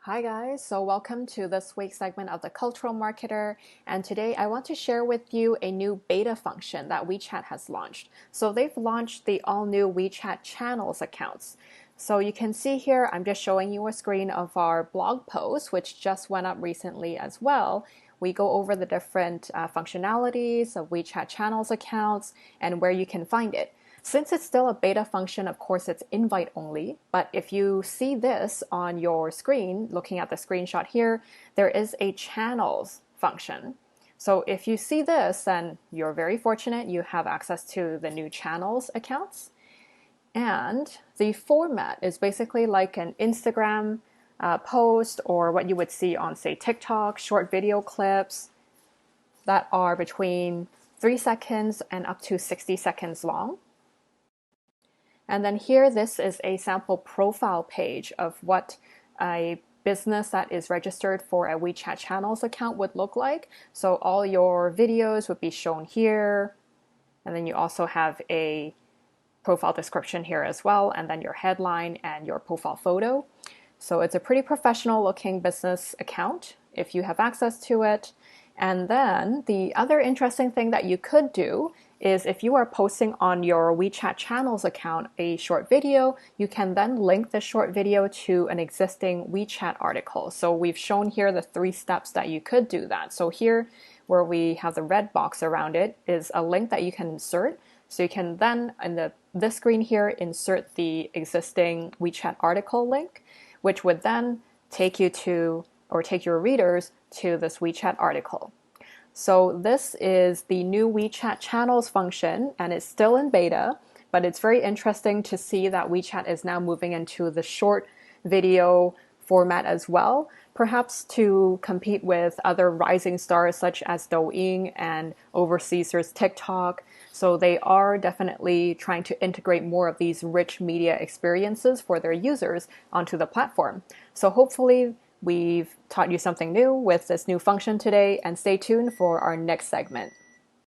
Hi guys, so welcome to this week's segment of the Cultural Marketer, and today I want to share with you a new beta function that WeChat has launched. So they've launched the all-new WeChat channels accounts. So you can see here, I'm just showing you a screen of our blog post, which just went up recently as well. We go over the different functionalities of WeChat channels accounts and where you can find it. Since it's still a beta function, of course, it's invite only, but if you see this on your screen, looking at the screenshot here, there is a channels function. So if you see this, then you're very fortunate. You have access to the new channels accounts. And the format is basically like an Instagram post or what you would see on, say, TikTok, short video clips that are between 3 seconds and up to 60 seconds long. And then here, this is a sample profile page of what a business that is registered for a WeChat channels account would look like. So all your videos would be shown here. And then you also have a profile description here as well, and then your headline and your profile photo. So it's a pretty professional looking business account if you have access to it. And then the other interesting thing that you could do is if you are posting on your WeChat channels account a short video, you can then link the short video to an existing WeChat article. So we've shown here the 3 steps that you could do that. So here where we have the red box around it is a link that you can insert. So you can then, in this screen here, insert the existing WeChat article link, which would then take you to, or take your readers to this WeChat article. So this is the new WeChat channels function, and it's still in beta, but it's very interesting to see that WeChat is now moving into the short video format as well, perhaps to compete with other rising stars such as Douyin and overseas there's TikTok. So they are definitely trying to integrate more of these rich media experiences for their users onto the platform. So hopefully we've taught you something new with this new function today, and stay tuned for our next segment.